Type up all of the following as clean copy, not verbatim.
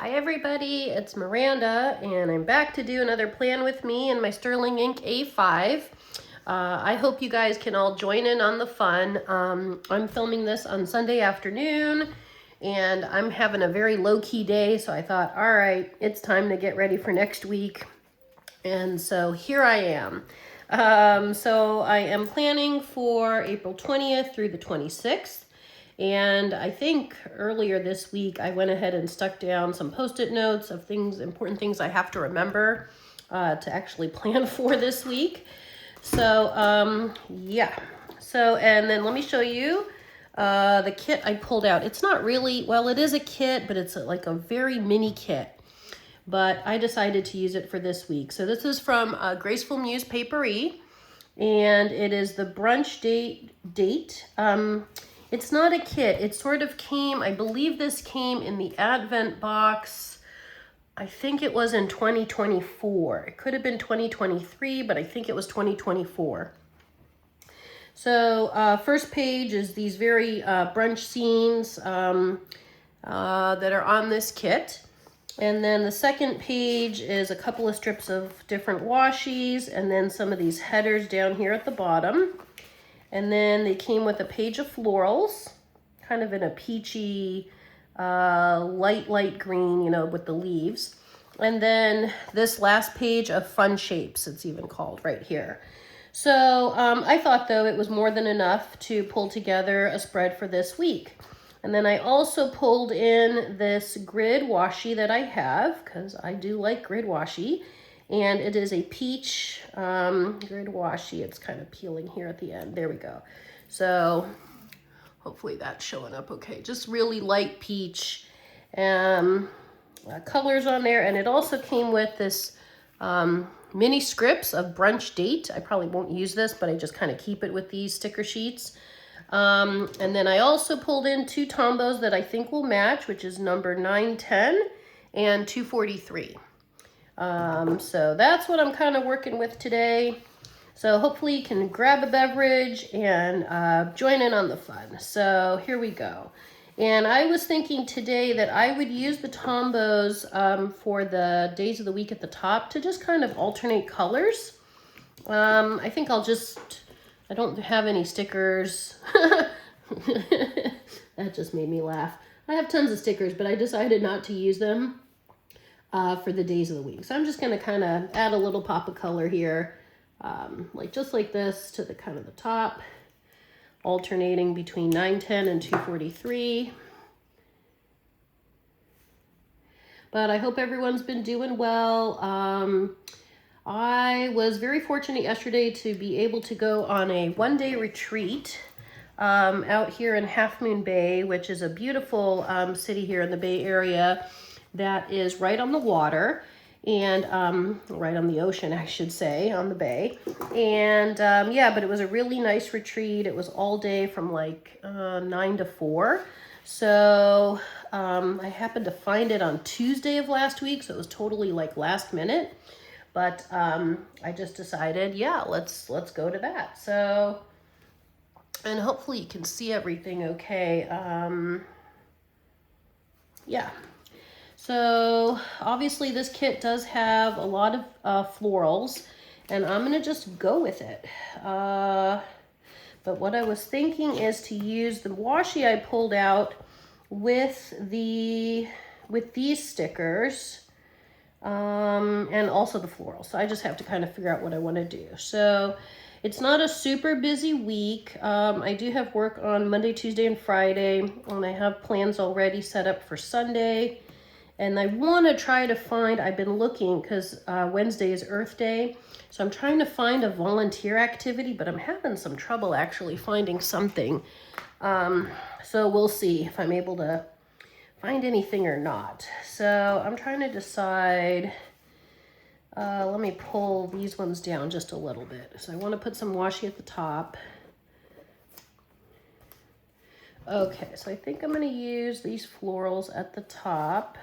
Hi everybody, it's Miranda and I'm back to do another plan with me in my Sterling Ink A5. I hope you guys can all join in on the fun. I'm filming this on Sunday afternoon and I'm having a very low-key day, so I thought, all right, it's time to get ready for next week. And so here I am. So I am planning for April 20th through the 26th. And I think earlier this week, I went ahead and stuck down some Post-it notes of things, important things I have to remember to actually plan for this week. So, yeah. So, and then let me show you the kit I pulled out. It's not really, well, it is a kit, but it's like a very mini kit. But I decided to use it for this week. So this is from Graceful Muse Paperie, and it is the brunch date. It's not a kit. It sort of came, I believe this came in the Advent box. I think it was in 2024. It could have been 2023, but I think it was 2024. So first page is these very brunch scenes that are on this kit. And then the second page is a couple of strips of different washies and then some of these headers down here at the bottom. And then they came with a page of florals, kind of in a peachy, light green, you know, with the leaves. And then this last page of fun shapes, it's even called right here. So I thought, though, it was more than enough to pull together a spread for this week. And then I also pulled in this grid washi that I have, because I do like grid washi. And it is a peach grid washi. It's kind of peeling here at the end. There we go. So hopefully that's showing up okay. Just really light peach colors on there. And it also came with this mini scripts of brunch date. I probably won't use this, but I just kind of keep it with these sticker sheets. And then I also pulled in two Tombos that I think will match, which is number 910 and 243. So that's what I'm kind of working with today. So hopefully you can grab a beverage and join in on the fun. So here we go. And I was thinking today that I would use the Tombos for the days of the week at the top to just kind of alternate colors. I think I don't have any stickers. That just made me laugh. I have tons of stickers, but I decided not to use them for the days of the week. So I'm just going to kind of add a little pop of color here, just like this to the kind of the top, alternating between 910 and 243. But I hope everyone's been doing well. I was very fortunate yesterday to be able to go on a one-day retreat out here in Half Moon Bay, which is a beautiful city here in the Bay Area that is right on the water and right on the ocean, I should say, on the bay. And yeah, but it was a really nice retreat. It was all day from like 9 to 4. So I happened to find it on Tuesday of last week, so it was totally like last minute. But I just decided, yeah, let's go to that. So, and hopefully you can see everything okay. Yeah. So obviously this kit does have a lot of florals, and I'm gonna just go with it. But what I was thinking is to use the washi I pulled out with these stickers. And also the floral. So I just have to kind of figure out what I want to do. So it's not a super busy week. I do have work on Monday, Tuesday, and Friday, and I have plans already set up for Sunday. And I want to try to find, I've been looking because Wednesday is Earth Day. So I'm trying to find a volunteer activity, but I'm having some trouble actually finding something. So we'll see if I'm able to find anything or not. So I'm trying to decide. Let me pull these ones down just a little bit. So I want to put some washi at the top. Okay, so I think I'm going to use these florals at the top.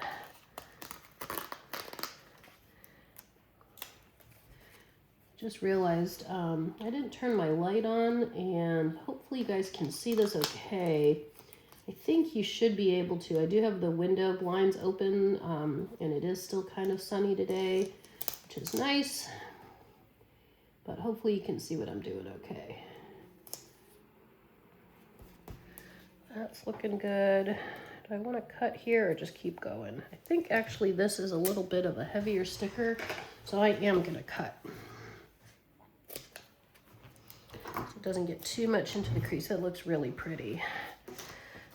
Just realized I didn't turn my light on, and hopefully you guys can see this okay. I I think you should be able to. I do have the window blinds open, and it is still kind of sunny today, which is nice. But hopefully you can see what I'm doing okay. That's looking good. Do I want to cut here or just keep going? I think actually this is a little bit of a heavier sticker, so I am going to cut. So it doesn't get too much into the crease. That looks really pretty.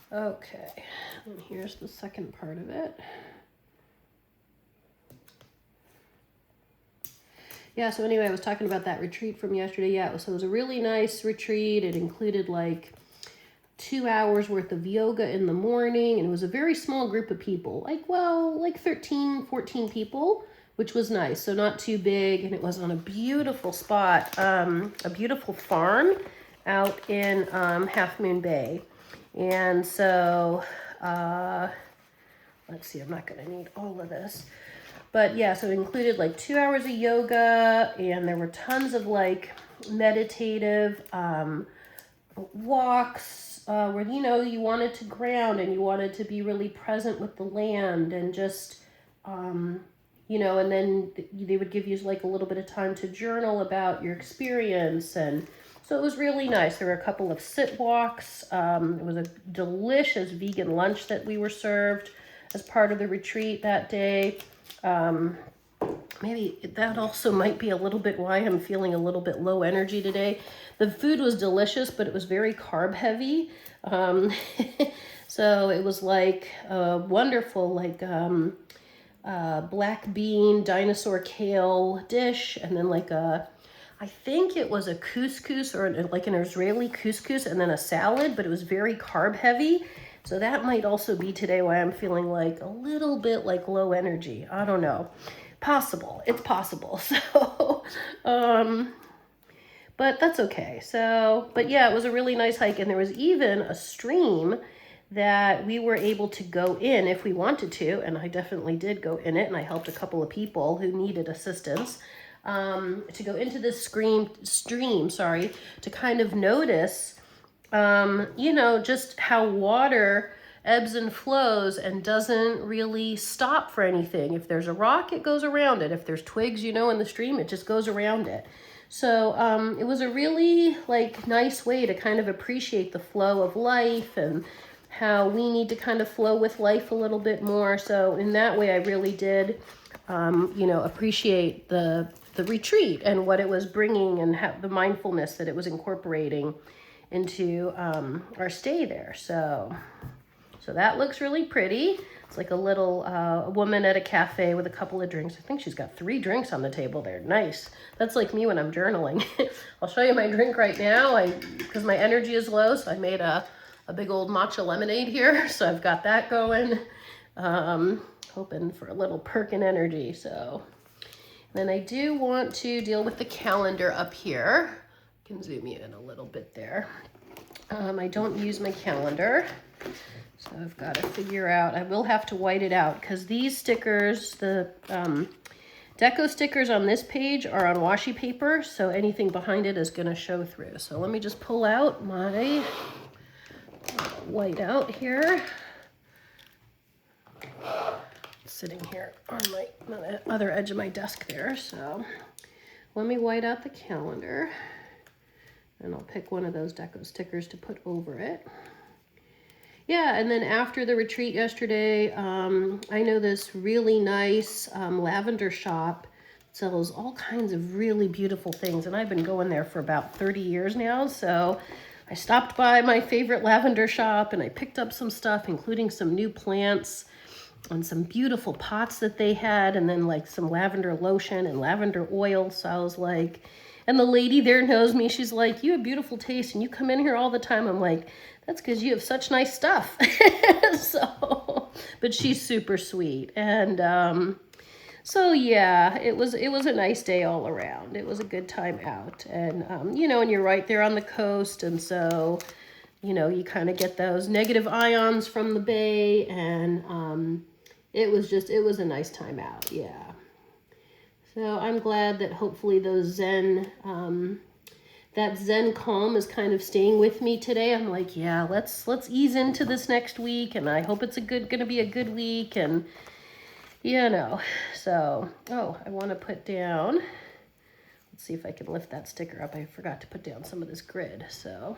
Okay, and here's the second part of it. Yeah, so anyway, I was talking about that retreat from yesterday. Yeah, so it was a really nice retreat. It included like 2 hours worth of yoga in the morning, and it was a very small group of people, like 13, 14 people, which was nice. So not too big, and it was on a beautiful spot, a beautiful farm out in Half Moon Bay. And so, let's see, I'm not going to need all of this. But yeah, so it included like 2 hours of yoga, and there were tons of like meditative walks where, you know, you wanted to ground and you wanted to be really present with the land and just, you know, and then they would give you like a little bit of time to journal about your experience. And so it was really nice. There were a couple of sit walks. It was a delicious vegan lunch that we were served as part of the retreat that day. Maybe that also might be a little bit why I'm feeling a little bit low energy today. The food was delicious, but it was very carb heavy. So it was like a wonderful, like, black bean dinosaur kale dish, and then like I think it was a couscous or like an Israeli couscous, and then a salad, but it was very carb heavy. So that might also be today why I'm feeling like a little bit like low energy. I don't know. Possible. It's possible. So, but that's okay. So, but yeah, it was a really nice hike, and there was even a stream that we were able to go in if we wanted to, and I definitely did go in it, and I helped a couple of people who needed assistance to go into this stream, to kind of notice, you know, just how water ebbs and flows and doesn't really stop for anything. If there's a rock, it goes around it. If there's twigs, you know, in the stream, it just goes around it. So it was a really like nice way to kind of appreciate the flow of life and how we need to kind of flow with life a little bit more. So in that way, I really did, you know, appreciate the retreat and what it was bringing and the mindfulness that it was incorporating into our stay there. So that looks really pretty. It's like a little woman at a cafe with a couple of drinks. I think she's got 3 drinks on the table there. Nice. That's like me when I'm journaling. I'll show you my drink right now. Because my energy is low, so I made a big old matcha lemonade here. So I've got that going. Hoping for a little perk in energy. So then I do want to deal with the calendar up here. I can zoom you in a little bit there. I don't use my calendar. So I've got to figure out, I will have to white it out because these stickers, the deco stickers on this page are on washi paper, so anything behind it is going to show through. So let me just pull out my white out here. It's sitting here on the other edge of my desk there. So let me white out the calendar, and I'll pick one of those deco stickers to put over it. Yeah, and then after the retreat yesterday, I know this really nice lavender shop sells all kinds of really beautiful things, and I've been going there for about 30 years now, so I stopped by my favorite lavender shop, and I picked up some stuff, including some new plants and some beautiful pots that they had, and then like some lavender lotion and lavender oil, so I was like, and the lady there knows me, she's like, you have beautiful taste, and you come in here all the time. I'm like, that's because you have such nice stuff. So, but she's super sweet. And so yeah, it was a nice day all around. It was a good time out. And you know, and you're right there on the coast, and so, you know, you kind of get those negative ions from the bay, and it was a nice time out, yeah. So I'm glad that hopefully those Zen that Zen calm is kind of staying with me today. I'm like, yeah, let's ease into this next week, and I hope it's gonna be a good week, and you know. So, oh, I want to put down. Let's see if I can lift that sticker up. I forgot to put down some of this grid, so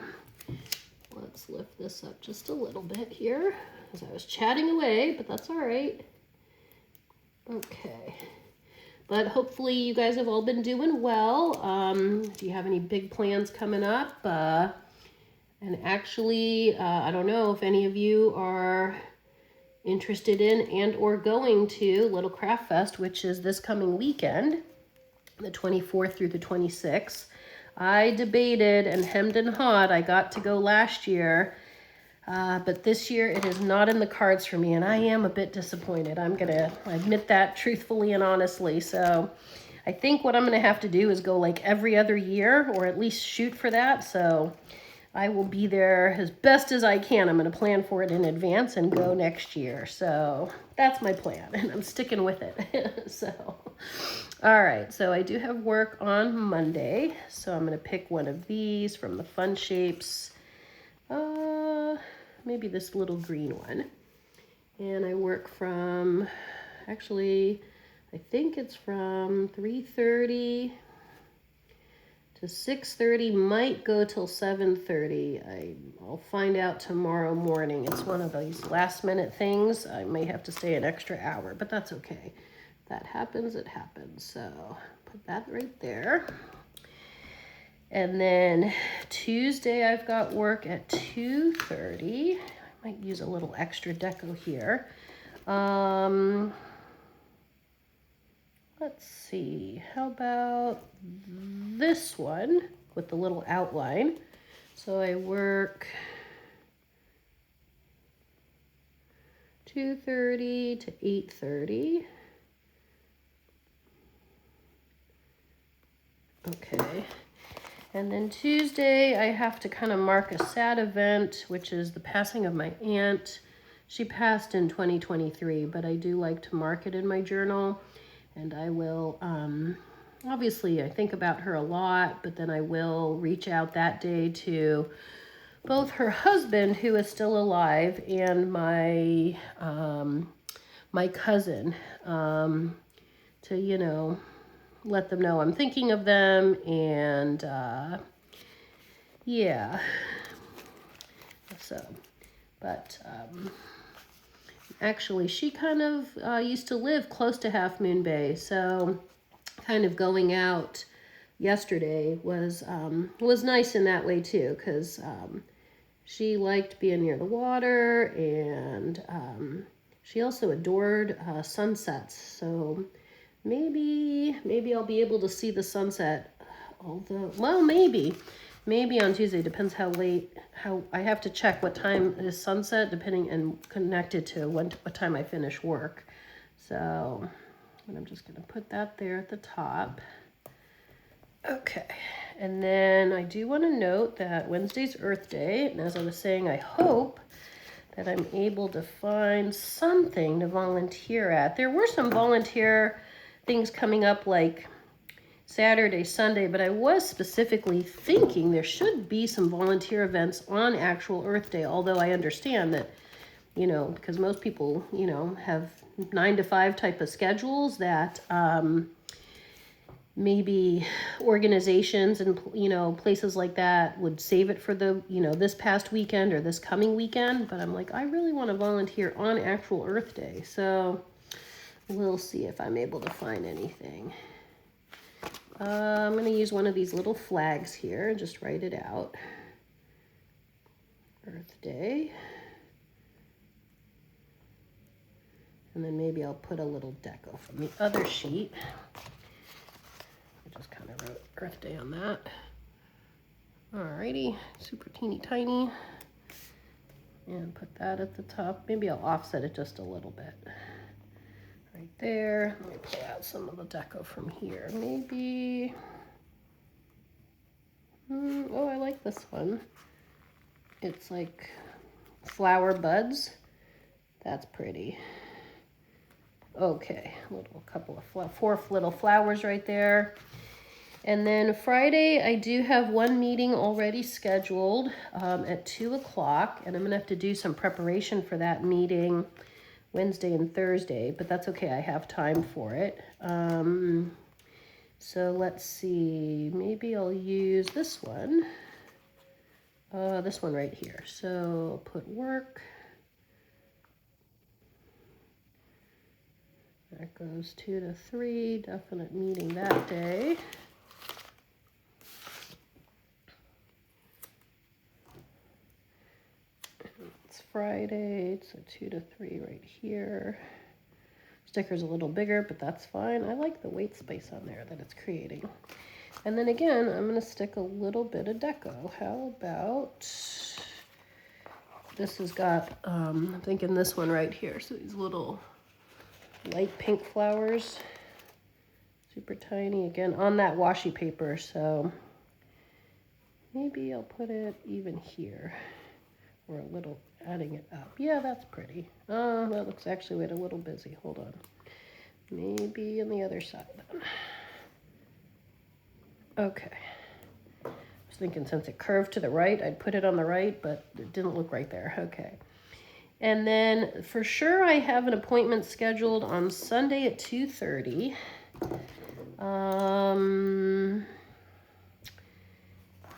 let's lift this up just a little bit here as I was chatting away, but that's all right. Okay. But hopefully you guys have all been doing well. Do you have any big plans coming up? And actually, I don't know if any of you are interested in and or going to Little Craft Fest, which is this coming weekend, the 24th through the 26th. I debated and hemmed and hawed. I got to go last year. But this year it is not in the cards for me, and I am a bit disappointed. I'm going to admit that truthfully and honestly. So I think what I'm going to have to do is go like every other year, or at least shoot for that. So I will be there as best as I can. I'm going to plan for it in advance and go next year. So that's my plan, and I'm sticking with it. So, all right. So I do have work on Monday. So I'm going to pick one of these from the Fun Shapes. Maybe this little green one. And I work from, actually, I think it's from 3:30 to 6:30, might go till 7:30. I'll find out tomorrow morning. It's one of these last minute things. I may have to stay an extra hour, but that's okay. If that happens, it happens. So put that right there. And then Tuesday, I've got work at 2:30. I might use a little extra deco here. Let's see. How about this one with the little outline? So I work 2:30 to 8:30. Okay. And then Tuesday, I have to kind of mark a sad event, which is the passing of my aunt. She passed in 2023, but I do like to mark it in my journal. And I will, obviously, I think about her a lot, but then I will reach out that day to both her husband, who is still alive, and my cousin, to, you know, let them know I'm thinking of them, and yeah. So, but actually, she kind of used to live close to Half Moon Bay, so kind of going out yesterday was nice in that way too, because she liked being near the water, and she also adored sunsets. So maybe I'll be able to see the sunset. Although, well, maybe on Tuesday. Depends how late. How I have to check what time is sunset, depending and connected to what time I finish work. So, and I'm just gonna put that there at the top. Okay, and then I do want to note that Wednesday's Earth Day, and as I was saying, I hope that I'm able to find something to volunteer at. There were some volunteer things coming up like Saturday, Sunday, but I was specifically thinking there should be some volunteer events on actual Earth Day, although I understand that, you know, because most people, you know, have 9 to 5 type of schedules, that maybe organizations and, you know, places like that would save it for the, you know, this past weekend or this coming weekend. But I'm like, I really want to volunteer on actual Earth Day. So we'll see if I'm able to find anything. I'm going to use one of these little flags here and just write it out. Earth Day. And then maybe I'll put a little deco from the other sheet. I just kind of wrote Earth Day on that. Alrighty, super teeny tiny. And put that at the top. Maybe I'll offset it just a little bit. Right there. Let me pull out some of the deco from here. Maybe. Oh, I like this one. It's like flower buds. That's pretty. Okay, a couple of 4 little flowers right there. And then Friday, I do have one meeting already scheduled at 2 o'clock, and I'm gonna have to do some preparation for that meeting Wednesday and Thursday, but that's okay, I have time for it. So let's see, maybe I'll use this one right here. So I'll put work. That goes 2 to 3, definite meeting that day. It's Friday, so 2 to 3 right here. Sticker's a little bigger, but that's fine. I like the white space on there that it's creating. And then again, I'm gonna stick a little bit of deco. How about, this has got, I'm thinking this one right here. So these little light pink flowers, super tiny, again, on that washi paper. So maybe I'll put it even here, or a little, adding it up. Yeah, that's pretty. Oh, that looks actually, wait, a little busy. Hold on. Maybe on the other side then. Okay. I was thinking since it curved to the right, I'd put it on the right, but it didn't look right there. Okay. And then for sure I have an appointment scheduled on Sunday at 2:30.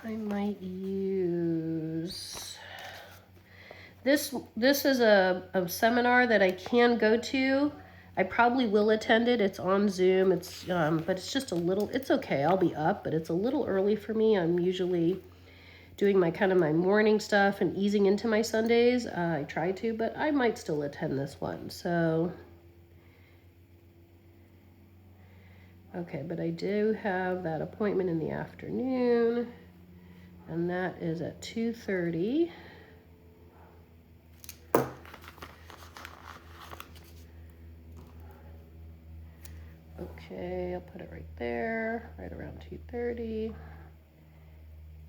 I might use this is a seminar that I can go to. I probably will attend it. It's on Zoom. It's but it's just a little, it's okay. I'll be up, but it's a little early for me. I'm usually doing my kind of my morning stuff and easing into my Sundays. I try to, but I might still attend this one. So, okay, but I do have that appointment in the afternoon, and that is at 2:30. Okay, I'll put it right there, right around 2:30.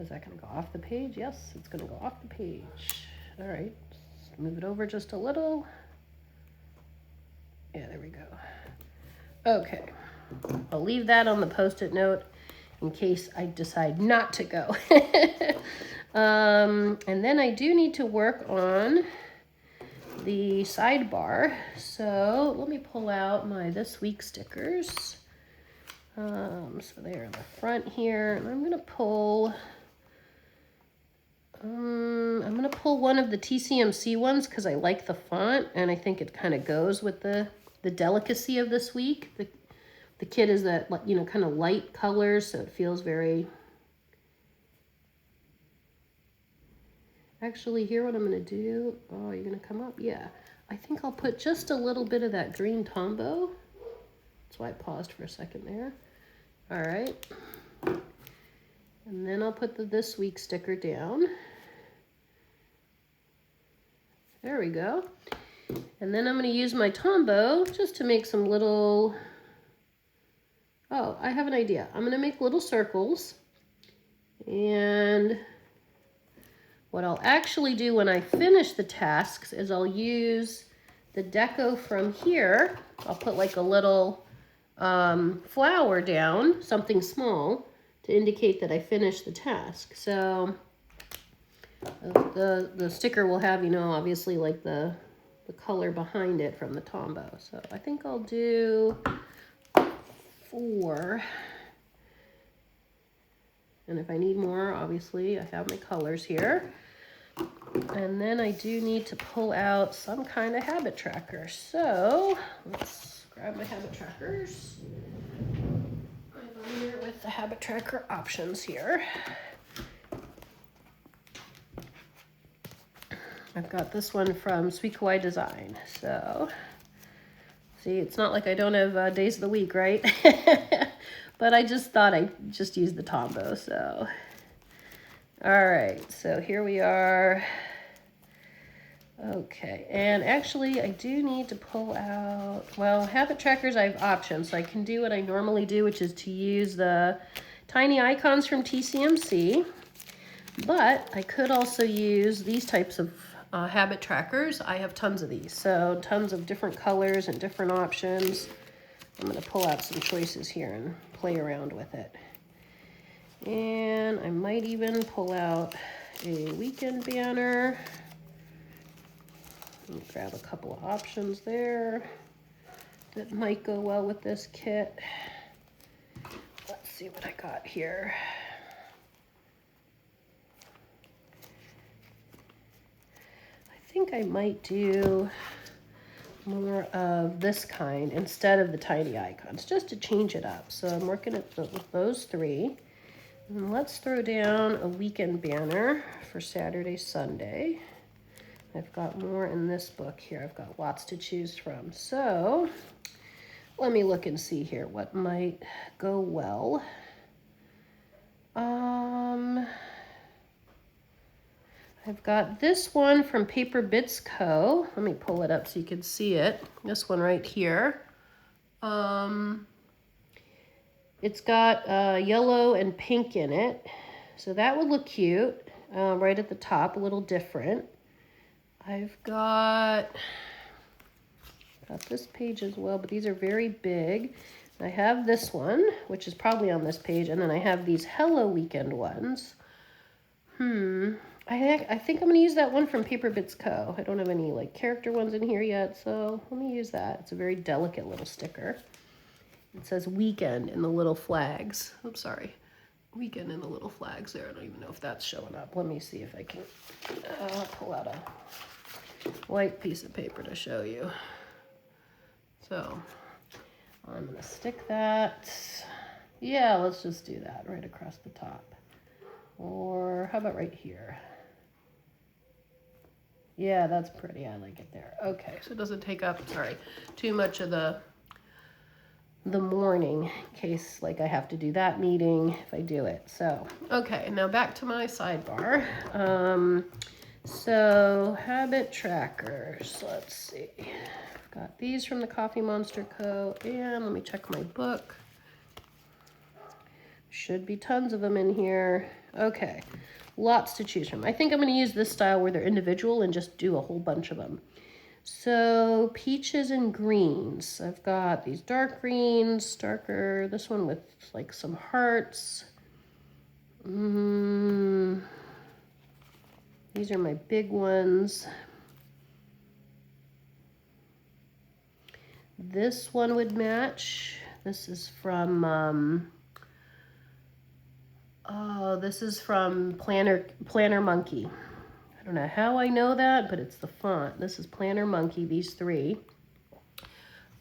Is that gonna go off the page? Yes, it's gonna go off the page. All right, let's move it over just a little. Yeah, there we go. Okay, I'll leave that on the Post-it note in case I decide not to go. And then I do need to work on the sidebar. So let me pull out my this week stickers. So they're in the front here, and I'm gonna pull one of the TCMC ones because I like the font and I think it kind of goes with the delicacy of this week. The kit is that, you know, kind of light colors, so it feels very. Actually, here what I'm gonna do. Oh, you're gonna come up? Yeah. I think I'll put just a little bit of that green Tombow. That's why I paused for a second there. All right. And then I'll put the this week sticker down. There we go. And then I'm going to use my Tombow just to make some little, oh, I have an idea. I'm going to make little circles. And what I'll actually do when I finish the tasks is I'll use the deco from here. I'll put like a little flower down, something small, to indicate that I finished the task. So the sticker will have, you know, obviously like the color behind it from the Tombow. So I think I'll do 4. And if I need more, obviously I have my colors here. And then I do need to pull out some kind of habit tracker. So let's grab my habit trackers. I'm here with the habit tracker options here. I've got this one from Sweet Kawaii Design. So, see, it's not like I don't have days of the week, right? But I just thought I'd just use the Tombow, so. All right, so here we are. Okay, and actually I do need to pull out, well, habit trackers I have options, so I can do what I normally do, which is to use the tiny icons from TCMC, but I could also use these types of habit trackers. I have tons of these, so tons of different colors and different options. I'm going to pull out some choices here and play around with it. And I might even pull out a weekend banner. Grab a couple of options there that might go well with this kit. Let's see what I got here. I think I might do more of this kind instead of the tiny icons, just to change it up. So I'm working with those three. And let's throw down a weekend banner for Saturday, Sunday. I've got more in this book here. I've got lots to choose from. So let me look and see here what might go well. I've got this one from Paper Bits Co. Let me pull it up so you can see it. This one right here. It's got yellow and pink in it. So that would look cute. Right at the top, a little different. I've got this page as well, but these are very big. I have this one, which is probably on this page, and then I have these Hello Weekend ones. I think I'm going to use that one from Paper Bits Co. I don't have any like character ones in here yet, so let me use that. It's a very delicate little sticker. It says weekend in the little flags. Oops, sorry. Weekend in the little flags there. I don't even know if that's showing up. Let me see if I can pull out a white piece of paper to show you. So I'm going to stick that. Yeah, let's just do that right across the top. Or how about right here? Yeah, that's pretty. I like it there. Okay, so it doesn't take up, sorry, too much of the morning in case like I have to do that meeting if I do it. So, okay, now back to my sidebar. So habit trackers, let's see. I've got these from the Coffee Monster Co. And let me check my book. Should be tons of them in here. Okay, lots to choose from. I think I'm going to use this style where they're individual and just do a whole bunch of them. So peaches and greens. I've got these dark greens, darker, this one with like some hearts. These are my big ones. This one would match. This is from this is from Planner Monkey. I don't know how I know that, but it's the font. This is Planner Monkey, these three.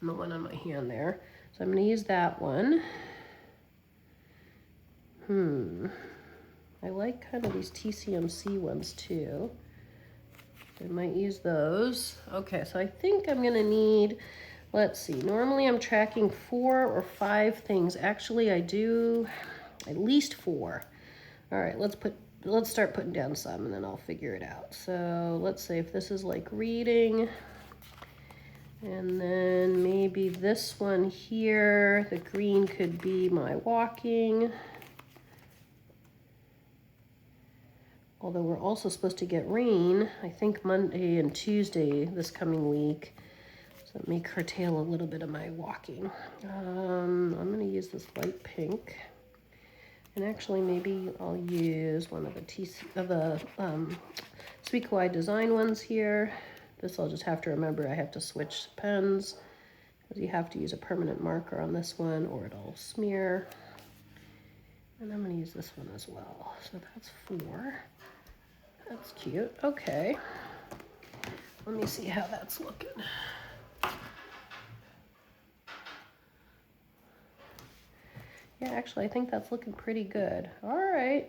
And the one on my hand there. So I'm going to use that one. I like kind of these TCMC ones too. I might use those. Okay, so I think I'm going to need, let's see, normally I'm tracking 4 or 5 things. Actually, I do at least 4. All right, let's start putting down some and then I'll figure it out. So let's say if this is like reading, and then maybe this one here, the green could be my walking. Although we're also supposed to get rain, I think Monday and Tuesday this coming week. So it may curtail a little bit of my walking. I'm gonna use this light pink. And actually, maybe I'll use one of the Sweet Kawaii Design ones here. This I'll just have to remember I have to switch pens because you have to use a permanent marker on this one or it'll smear. And I'm going to use this one as well. So that's 4. That's cute. Okay. Let me see how that's looking. Yeah, actually, I think that's looking pretty good. All right.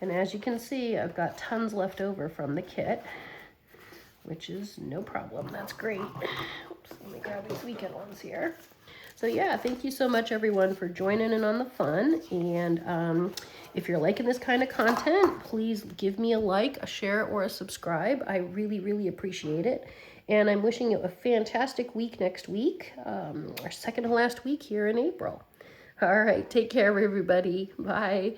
And as you can see, I've got tons left over from the kit, which is no problem. That's great. Oops, let me grab these weekend ones here. So yeah, thank you so much, everyone, for joining in on the fun. And if you're liking this kind of content, please give me a like, a share, or a subscribe. I really, really appreciate it. And I'm wishing you a fantastic week next week, our second to last week here in April. All right, take care, everybody. Bye.